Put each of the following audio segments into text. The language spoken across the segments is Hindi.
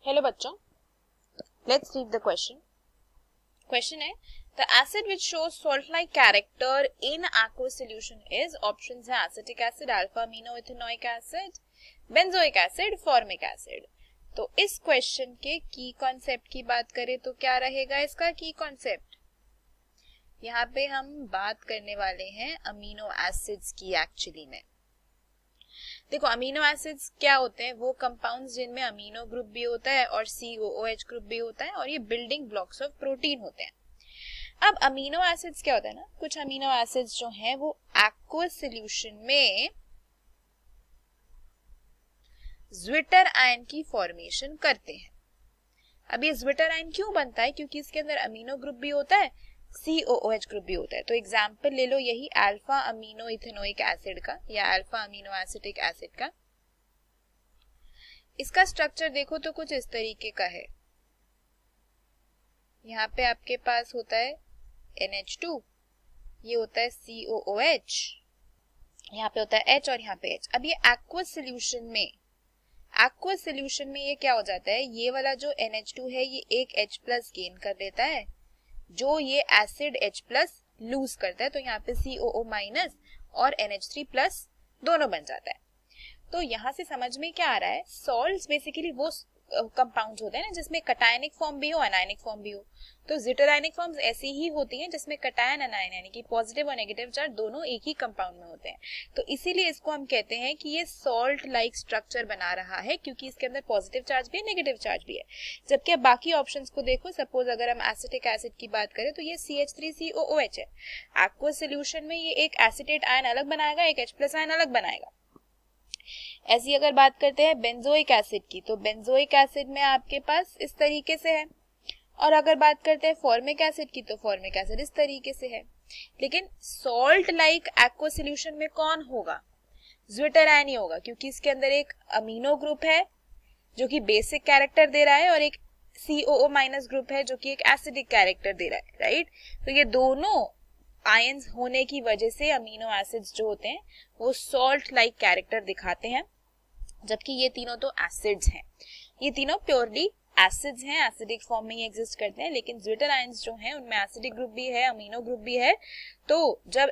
हेलो बच्चों, let's read the question. Question है the acid which shows salt like character in aqueous solution is options है acetic acid, alpha amino ethanoic acid, benzoic acid, formic acid. तो इस क्वेश्चन के की कॉन्सेप्ट की बात करें तो क्या रहेगा इसका की कॉन्सेप्ट? यहाँ पे हम बात करने वाले हैं अमीनो एसिड्स की। एक्चुअली में देखो, अमीनो एसिड्स क्या होते हैं? वो कंपाउंड्स जिनमें अमीनो ग्रुप भी होता है और COOH ग्रुप भी होता है, और ये बिल्डिंग ब्लॉक्स ऑफ प्रोटीन होते हैं। अब अमीनो एसिड्स क्या होता है ना, कुछ अमीनो एसिड्स जो हैं वो एक्वस सॉल्यूशन में ज्विटर आयन की फॉर्मेशन करते हैं। अब ये ज्विटर आयन क्यों बनता है? क्योंकि इसके अंदर अमीनो ग्रुप भी होता है, COOH ग्रुप भी होता है। तो एग्जाम्पल ले लो यही अल्फा अमीनो इथेनोइक एसिड का या अल्फा अमीनो एसिटिक एसिड का। इसका स्ट्रक्चर देखो तो कुछ इस तरीके का है। यहाँ पे आपके पास होता है NH2, ये होता है COOH, यहाँ पे होता है H और यहाँ पे H। अब ये एक्वस सॉल्यूशन में ये क्या हो जाता है, ये वाला जो NH2 है ये एक H प्लस गेन कर लेता है, जो ये एसिड H प्लस लूज करता है। तो यहाँ पे COO माइनस और NH3 प्लस दोनों बन जाता है। तो यहाँ से समझ में क्या आ रहा है, सॉल्ट्स बेसिकली वो कंपाउंड्स होते हैं ना जिसमें कटायनिक फॉर्म भी हो अनायनिक फॉर्म भी हो। तो ज्विटरायनिक फॉर्म्स ऐसी ही होती हैं जिसमें कटायन अनायन यानी कि पॉजिटिव और नेगेटिव चार्ज दोनों एक ही कंपाउंड में होते हैं। तो इसीलिए इसको हम कहते हैं कि ये सॉल्ट लाइक स्ट्रक्चर बना रहा है, क्योंकि इसके अंदर पॉजिटिव चार्ज भी है, नेगेटिव चार्ज भी है। जबकि अब बाकी ऑप्शंस को देखो, सपोज अगर हम एसिटिक एसिड की बात करें तो ये CH3COOH है। एक्वस सॉल्यूशन में ये एक एसिटेट आयन अलग बनाएगा, एक H प्लस आयन अलग बनाएगा। ऐसी अगर बात करते हैं बेंजोइक एसिड की, तो बेंजोइक एसिड में आपके पास इस तरीके से है, और अगर बात करते हैं फॉर्मिक एसिड की तो फॉर्मिक एसिड इस तरीके से है। लेकिन सॉल्ट लाइक एक्वस सॉल्यूशन में कौन होगा? ज्विटर आयन ही होगा, क्योंकि इसके अंदर एक अमीनो ग्रुप है जो कि बेसिक कैरेक्टर दे रहा है और एक COO माइनस ग्रुप है जो कि एक एसिडिक कैरेक्टर दे रहा है, राइट। तो ये दोनों आयंस होने की वजह से अमीनो एसिड्स जो होते हैं वो सॉल्ट लाइक कैरेक्टर दिखाते हैं, जबकि ये तीनों तो एसिड्स हैं। ये तीनों प्योरली एसिड्स हैं, एसिडिक फॉर्म में ही एग्जिस्ट करते हैं। लेकिन ज्विटर आयंस जो हैं उनमें एसिडिक ग्रुप भी है, अमीनो ग्रुप भी है। तो जब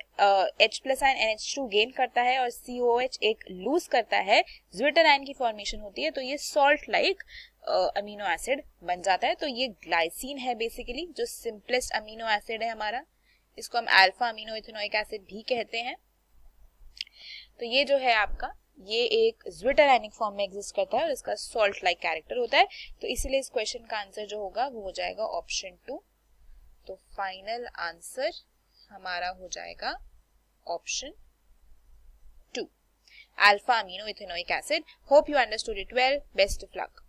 H plus ion NH2 gain करता है और COOH एक लूज करता है, ज्विटर आयन की फॉर्मेशन होती है, तो ये सॉल्ट लाइक अमीनो एसिड बन जाता है। तो ये ग्लाइसिन है बेसिकली, जो सिंपलेस्ट अमीनो एसिड है हमारा। इसको हम अल्फा अमीनो इथेनोइक एसिड भी कहते हैं। तो ये जो है आपका, ये एक ज्विटर आयनिक फॉर्म में एग्जिस्ट करता है और इसका सॉल्ट लाइक कैरेक्टर होता है। तो इसीलिए इस क्वेश्चन का आंसर जो होगा वो हो जाएगा ऑप्शन 2। तो फाइनल आंसर हमारा हो जाएगा option 2, alpha amino ethanoic acid. Hope you understood it well. Best of luck.